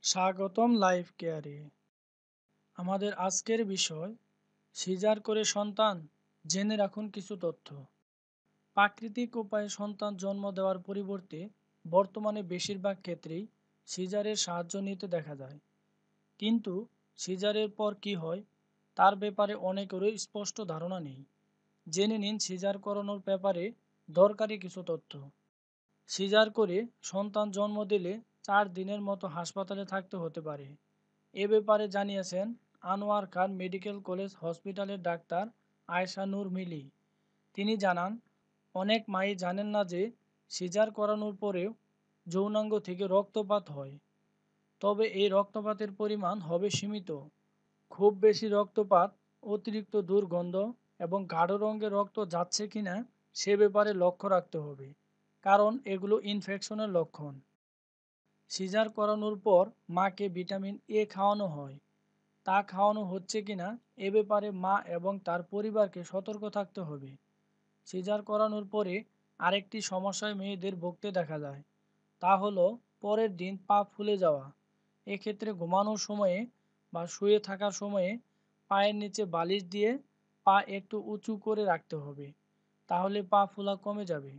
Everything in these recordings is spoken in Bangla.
স্বাগতম লাইফ কেয়ারে। আমাদের আজকের বিষয় সিজার করে সন্তান। জেনে রাখুন কিছু তথ্য। প্রাকৃতিক উপায়ে সন্তান জন্ম দেওয়ার পরিবর্তে বর্তমানে বেশিরভাগ ক্ষেত্রেই সিজারের সাহায্য নিতে দেখা যায়। কিন্তু সিজারের পর কি হয় তার ব্যাপারে অনেকেরই স্পষ্ট ধারণা নেই। জেনে নিন সিজার করানোর ব্যাপারে দরকারি কিছু তথ্য। সিজার করে সন্তান জন্ম দিলে 4 দিনের মতো হাসপাতালে থাকতে হতে পারে। এ ব্যাপারে জানিয়েছেন আনোয়ার খান মেডিকেল কলেজ হসপিটালের ডাক্তার আয়শা নূর মিলি। তিনি জানান, অনেক মাই জানেন না যে সিজার করানোর পরেও যৌনাঙ্গ থেকে রক্তপাত হয়। তবে এই রক্তপাতের পরিমাণ হবে সীমিত। খুব বেশি রক্তপাত, অতিরিক্ত দুর্গন্ধ এবং গাঢ় রঙের রক্ত যাচ্ছে কিনা সে ব্যাপারে লক্ষ্য রাখতে হবে, কারণ এগুলো ইনফেকশনের লক্ষণ। সিজার করানোর পর মাকে ভিটামিন এ খাওয়ানো হয়। তা খাওয়ানো হচ্ছে কিনা এ ব্যাপারে মা এবং তার পরিবারকে সতর্ক থাকতে হবে। সিজার করানোর পরে আরেকটি সমস্যায় মেয়েদের ভুগতে দেখা যায়, তা হলো পরের দিন পা ফুলে যাওয়া। এক্ষেত্রে ঘুমানোর সময়ে বা শুয়ে থাকার সময়ে পায়ের নিচে বালিশ দিয়ে পা একটু উঁচু করে রাখতে হবে, তাহলে পা ফোলা কমে যাবে।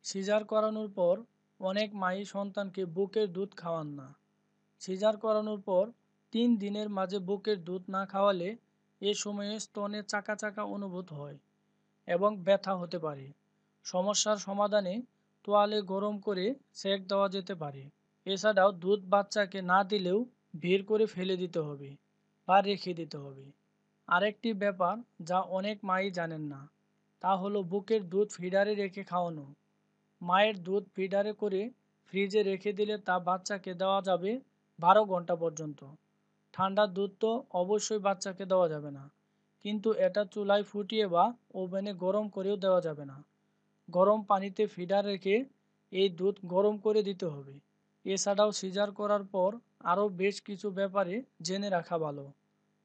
সিজার করানোর পর অনেক মাই সন্তানকে বুকের দুধ খাওয়ান না। সিজার করানোর পর 3 দিনের মাঝে বুকের দুধ না খাওয়ালে এ সময়ে স্তনে চাকা চাকা অনুভূত হয় এবং ব্যথা হতে পারে। সমস্যার সমাধানে তোয়ালে গরম করে সেঁক দেওয়া যেতে পারে। এছাড়াও দুধ বাচ্চাকে না দিলেও বের করে ফেলে দিতে হবে বা রেখে দিতে হবে। আরেকটি ব্যাপার যা অনেক মাই জানেন না, তা হলো বুকের দুধ ফিডারে রেখে খাওয়ানো। মায়ের দুধ ফিডারে করে ফ্রিজে রেখে দিলে তা বাচ্চাকে দেওয়া যাবে 12 ঘন্টা পর্যন্ত। ঠান্ডা দুধ তো অবশ্যই বাচ্চাকে দেওয়া যাবে না, কিন্তু এটা চুলায় ফুটিয়ে বা ওভেনে গরম করেও দেওয়া যাবে না। গরম পানিতে ফিডার রেখে এই দুধ গরম করে দিতে হবে। এছাড়াও সিজার করার পর আরও বেশ কিছু ব্যাপারে জেনে রাখা ভালো।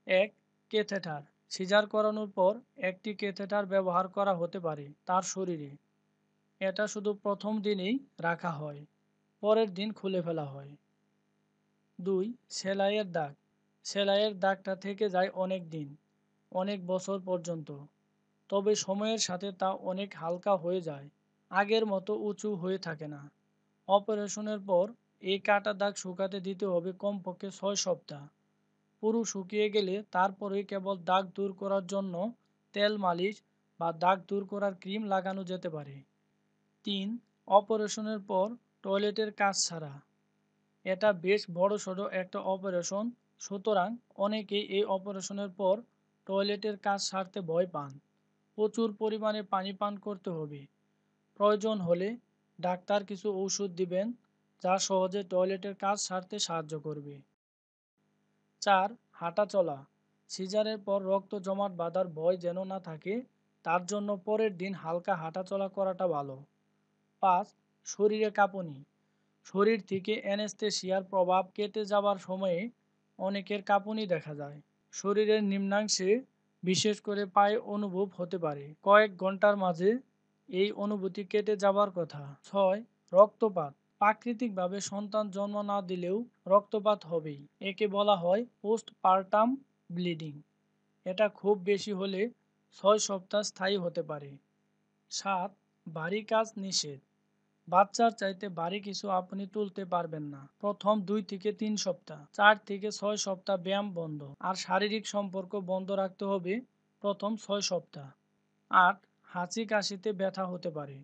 1. ক্যাথেটার। সিজার করানোর পর একটি ক্যাথেটার ব্যবহার করা হতে পারে তার শরীরে। এটা শুধু প্রথম দিনেই রাখা হয়, পরের দিন খুলে ফেলা হয়। 2. সেলাইয়ের দাগ। সেলাইয়ের দাগটা থেকে যায় অনেক দিন, অনেক বছর পর্যন্ত। তবে সময়ের সাথে তা অনেক হালকা হয়ে যায়, আগের মতো উঁচু হয়ে থাকে না। অপারেশনের পর এই কাটা দাগ শুকাতে দিতে হবে কমপক্ষে 6 সপ্তাহ। পুরো শুকিয়ে গেলে তারপরে কেবল দাগ দূর করার জন্য তেল মালিশ বা দাগ দূর করার ক্রিম লাগানো যেতে পারে। 3. অপারেশনের পর টয়লেটের কাজ ছাড়া। এটা বেশ বড়সড় একটা অপারেশন, সুতরাং অনেকেই এই অপারেশনের পর টয়লেটের কাজ সারতে ভয় পান। প্রচুর পরিমাণে পানি পান করতে হবে। প্রয়োজন হলে ডাক্তার কিছু ঔষধ দিবেন যা সহজে টয়লেটের কাজ সারতে সাহায্য করবে। 4. হাঁটা চলা। সিজারের পর রক্ত জমাট বাঁধার ভয় যেন না থাকে, তার জন্য পরের দিন হালকা হাঁটাচলা করাটা ভালো। 5. শরীরে কাঁপুনি। শরীর থেকে অ্যানেস্থেসিয়ার প্রভাব কেটে যাবার সময়ে অনেকের কাঁপুনি দেখা যায়। শরীরের নিম্নাংশে, বিশেষ করে পায়ে অনুভব হতে পারে। কয়েক ঘন্টার মাঝে এই অনুভূতি কেটে যাবার কথা। 6. রক্তপাত। প্রাকৃতিকভাবে সন্তান জন্ম না দিলেও রক্তপাত হবেই। একে বলা হয় পোস্টপার্টাম ব্লিডিং। এটা খুব বেশি হলে 6 সপ্তাহ স্থায়ী হতে পারে। 7. ভারী কাজ নিষেধ। বাচ্চার চাইতে ভারী কিছু আপনি তুলতে পারবেন না প্রথম 2 থেকে 3 সপ্তাহ। 4 থেকে 6 সপ্তাহ ব্যায়াম বন্ধ আর শারীরিক সম্পর্ক বন্ধ রাখতে হবে প্রথম 6 সপ্তাহ। 8. হাঁচি কাশিতে ব্যথা হতে পারে।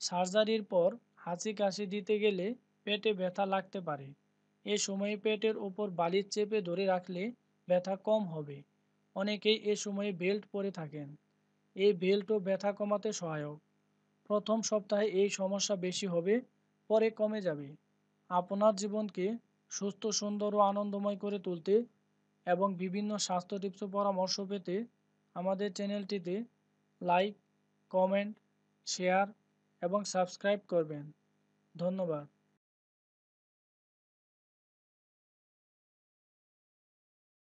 সার্জারির পর হাঁচি কাশি দিতে গেলে পেটে ব্যথা লাগতে পারে। এ সময়ে পেটের ওপর বালিশ চেপে ধরে রাখলে ব্যথা কম হবে। অনেকেই এ সময়ে বেল্ট পরে থাকেন। এই বেল্টও ব্যথা কমাতে সহায়ক। প্রথম সপ্তাহে এই সমস্যা বেশি হবে, পরে কমে যাবে। আপনার জীবনকে সুস্থ, সুন্দর ও আনন্দময় করে তুলতে এবং বিভিন্ন স্বাস্থ্য টিপস ও পরামর্শ পেতে আমাদের চ্যানেলটিতে লাইক, কমেন্ট, শেয়ার এবং সাবস্ক্রাইব করবেন। ধন্যবাদ।